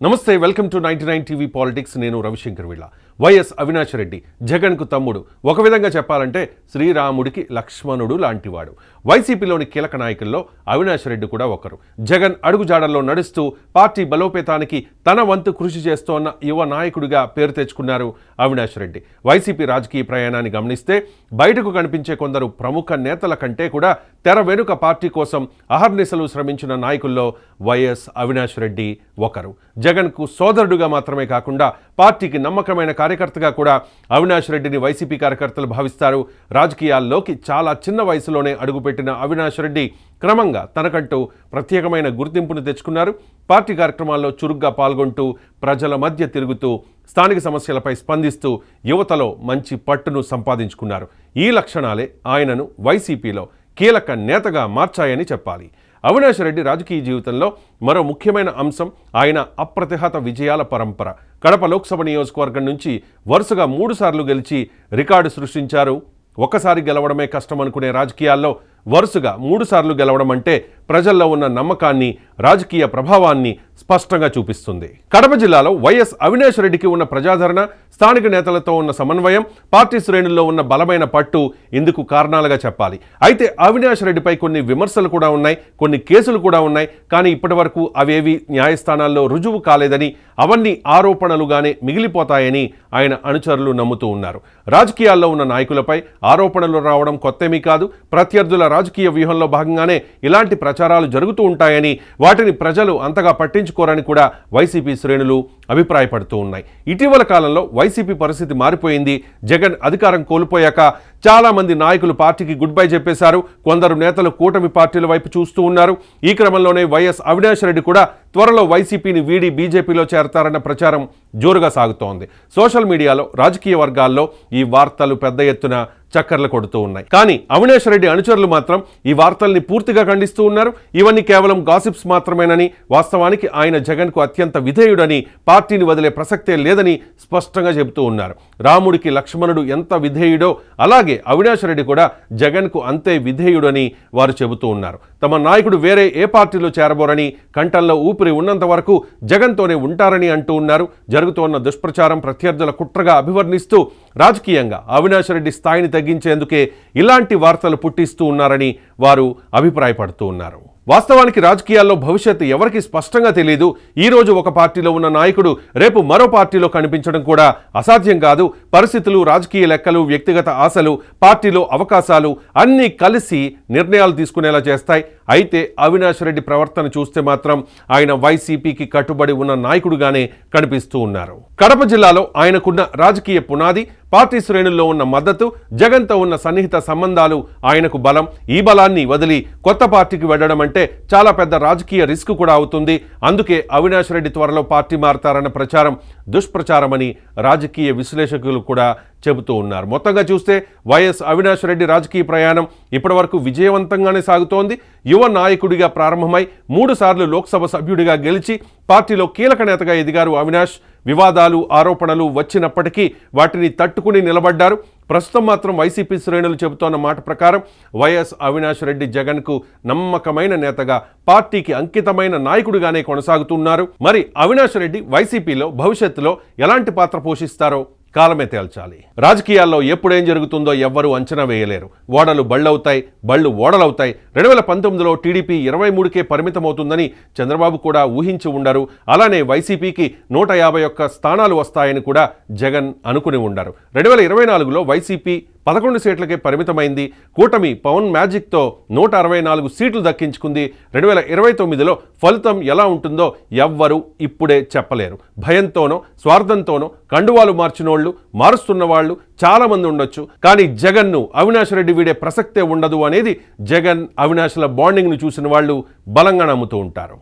నమస్తే, welcome to 99 TV politics. నేను రవిశంకర్ వీళ్ళ. వైఎస్ అవినాష్ రెడ్డి జగన్కు తమ్ముడు. ఒక విధంగా చెప్పాలంటే శ్రీరాముడికి లక్ష్మణుడు లాంటివాడు. వైసీపీలోని కీలక నాయకుల్లో అవినాష్ రెడ్డి కూడా ఒకరు. జగన్ అడుగుజాడల్లో నడుస్తూ పార్టీ బలోపేతానికి తన వంతు కృషి చేస్తోన్న యువ నాయకుడిగా పేరు తెచ్చుకున్నారు అవినాష్ రెడ్డి. వైసీపీ రాజకీయ ప్రయాణాన్ని గమనిస్తే బయటకు కనిపించే కొందరు ప్రముఖ నేతల కంటే కూడా తెర వెనుక పార్టీ కోసం అహర్నిశలు శ్రమించిన నాయకుల్లో వైఎస్ అవినాష్ రెడ్డి ఒకరు. జగన్కు సోదరుడుగా మాత్రమే కాకుండా పార్టీకి నమ్మకమైన కార్యకర్తగా కూడా అవినాష్ రెడ్డిని వైసీపీ కార్యకర్తలు భావిస్తారు. రాజకీయాల్లోకి చాలా చిన్న వయసులోనే అడుగుపెట్టిన అవినాష్ రెడ్డి క్రమంగా తనకంటూ ప్రత్యేకమైన గుర్తింపును తెచ్చుకున్నారు. పార్టీ కార్యక్రమాల్లో చురుగ్గా పాల్గొంటూ ప్రజల మధ్య తిరుగుతూ స్థానిక సమస్యలపై స్పందిస్తూ యువతలో మంచి పట్టును సంపాదించుకున్నారు. ఈ లక్షణాలే ఆయనను వైసీపీలో కీలక నేతగా మార్చాయని చెప్పాలి. అవినాష్ రెడ్డి రాజకీయ జీవితంలో మరో ముఖ్యమైన అంశం ఆయన అప్రతిహత విజయాల పరంపర. కడప లోక్సభ నియోజకవర్గం నుంచి వరుసగా 3 సార్లు గెలిచి రికార్డు సృష్టించారు. ఒక్కసారి గెలవడమే కష్టం అనుకునే రాజకీయాల్లో వరుసగా 3 సార్లు గెలవడం అంటే ప్రజల్లో ఉన్న నమ్మకాన్ని, రాజకీయ ప్రభావాన్ని స్పష్టంగా చూపిస్తుంది. కడప జిల్లాలో వైఎస్ అవినాష్ రెడ్డికి ఉన్న ప్రజాదరణ, స్థానిక నేతలతో ఉన్న సమన్వయం, పార్టీ శ్రేణుల్లో ఉన్న బలమైన పట్టు ఇందుకు కారణాలుగా చెప్పాలి. అయితే అవినాష్ రెడ్డిపై కొన్ని విమర్శలు కూడా ఉన్నాయి, కొన్ని కేసులు కూడా ఉన్నాయి. కానీ ఇప్పటి వరకు అవేవి న్యాయస్థానాల్లో రుజువు కాలేదని, అవన్నీ ఆరోపణలుగానే మిగిలిపోతాయని ఆయన అనుచరులు నమ్ముతూ ఉన్నారు. రాజకీయాల్లో ఉన్న నాయకులపై ఆరోపణలు రావడం కొత్తేమీ కాదు. ప్రత్యర్థుల రాజకీయ వ్యూహంలో భాగంగానే ఇలాంటి ప్రచారాలు జరుగుతూ ఉంటాయని, వాటిని ప్రజలు అంతగా పట్టించుకోరని కూడా వైసీపీ శ్రేణులు అభిప్రాయపడుతూ ఉన్నాయి. ఇటీవల కాలంలో వైసీపీ పరిస్థితి మారిపోయింది. జగన్ అధికారం కోల్పోయాక చాలా మంది నాయకులు పార్టీకి గుడ్ బై చెప్పేశారు. కొందరు నేతలు కూటమి పార్టీల వైపు చూస్తూ ఉన్నారు. ఈ క్రమంలోనే వైఎస్ అవినాష్ రెడ్డి కూడా త్వరలో వైసీపీని వీడి బీజేపీలో చేరతారన్న ప్రచారం జోరుగా సాగుతోంది. సోషల్ మీడియాలో, రాజకీయ వర్గాల్లో ఈ వార్తలు పెద్ద ఎత్తున చక్కర్లు కొడుతూ ఉన్నాయి. కానీ అవినాష్ రెడ్డి అనుచరులు మాత్రం ఈ వార్తల్ని పూర్తిగా ఖండిస్తూ ఉన్నారు. ఇవన్నీ కేవలం గాసిప్స్ మాత్రమేనని, వాస్తవానికి ఆయన జగన్కు అత్యంత విధేయుడని, పార్టీని వదిలే ప్రసక్తే లేదని స్పష్టంగా చెబుతూ ఉన్నారు. రాముడికి లక్ష్మణుడు ఎంత విధేయుడో అలాగే అవినాష్ రెడ్డి కూడా జగన్కు అంతే విధేయుడని వారు చెబుతూ ఉన్నారు. తమ నాయకుడు వేరే ఏ పార్టీలో చేరబోరని, కంఠంలో ఊపిరి ఉన్నంత వరకు జగన్తోనే ఉంటారని అంటూ ఉన్నారు. జరుగుతోన్న దుష్ప్రచారం ప్రత్యర్థుల కుట్రగా అభివర్ణిస్తూ రాజకీయంగా అవినాష్ రెడ్డి స్థాయిని తగ్గించేందుకే ఇలాంటి వార్తలు పుట్టిస్తూ ఉన్నారని వారు అభిప్రాయపడుతూ ఉన్నారు. వాస్తవానికి రాజకీయాల్లో భవిష్యత్తు ఎవరికి స్పష్టంగా తెలియదు. ఈరోజు ఒక పార్టీలో ఉన్న నాయకుడు రేపు మరో పార్టీలో కనిపించడం కూడా అసాధ్యం కాదు. పరిస్థితులు, రాజకీయ లెక్కలు, వ్యక్తిగత ఆశలు, పార్టీలో అవకాశాలు అన్నీ కలిసి నిర్ణయాలు తీసుకునేలా చేస్తాయి. అయితే అవినాష్ రెడ్డి ప్రవర్తన చూస్తే మాత్రం ఆయన వైసీపీకి కట్టుబడి ఉన్న నాయకుడుగానే కనిపిస్తూ ఉన్నారు. కడప జిల్లాలో ఆయనకున్న రాజకీయ పునాది, పార్టీ శ్రేణుల్లో ఉన్న మద్దతు, జగన్తో ఉన్న సన్నిహిత సంబంధాలు ఆయనకు బలం. ఈ బలాన్ని వదిలి కొత్త పార్టీకి వెళ్లడం అంటే చాలా పెద్ద రాజకీయ రిస్క్ కూడా అవుతుంది. అందుకే అవినాష్ రెడ్డి త్వరలో పార్టీ మారతారన్న ప్రచారం దుష్ప్రచారమని రాజకీయ విశ్లేషకులు కూడా చెబుతూ ఉన్నారు. మొత్తంగా చూస్తే వైఎస్ అవినాష్ రెడ్డి రాజకీయ ప్రయాణం ఇప్పటివరకు విజయవంతంగానే సాగుతోంది. యువ నాయకుడిగా ప్రారంభమై 3 సార్లు లోక్సభ సభ్యుడిగా గెలిచి పార్టీలో కీలక నేతగా ఎదిగారు అవినాష్. వివాదాలు, ఆరోపణలు వచ్చినప్పటికీ వాటిని తట్టుకుని నిలబడ్డారు. ప్రస్తుతం మాత్రం వైసీపీ శ్రేణులు చెబుతోన్న మాట ప్రకారం వైఎస్ అవినాష్ రెడ్డి జగన్కు నమ్మకమైన నేతగా, పార్టీకి అంకితమైన నాయకుడిగానే కొనసాగుతున్నారు. మరి అవినాష్ రెడ్డి వైసీపీలో భవిష్యత్తులో ఎలాంటి పాత్ర పోషిస్తారో కాలమే తేల్చాలి. రాజకీయాల్లో ఎప్పుడేం జరుగుతుందో ఎవ్వరూ అంచనా వేయలేరు. ఓడలు బళ్ళవుతాయి, బళ్ళు ఓడలవుతాయి. 2019లో టీడీపీ 23కే పరిమితమవుతుందని చంద్రబాబు కూడా ఊహించి ఉండరు. అలానే వైసీపీకి 151 స్థానాలు వస్తాయని కూడా జగన్ అనుకుని ఉండరు. 2024లో వైసీపీ 11 సీట్లకే పరిమితమైంది. కూటమి పవన్ మ్యాజిక్తో 164 సీట్లు దక్కించుకుంది. 2029లో ఫలితం ఎలా ఉంటుందో ఎవ్వరూ ఇప్పుడే చెప్పలేరు. భయంతోనో, స్వార్థంతోనో కండువాలు మార్చినోళ్లు, మారుస్తున్న వాళ్ళు చాలామంది ఉండొచ్చు. కానీ జగన్ను అవినాష్ రెడ్డి వీడే ప్రసక్తే ఉండదు అనేది జగన్, అవినాష్ల బాండింగ్ను చూసిన వాళ్ళు బలంగా నమ్ముతూ ఉంటారు.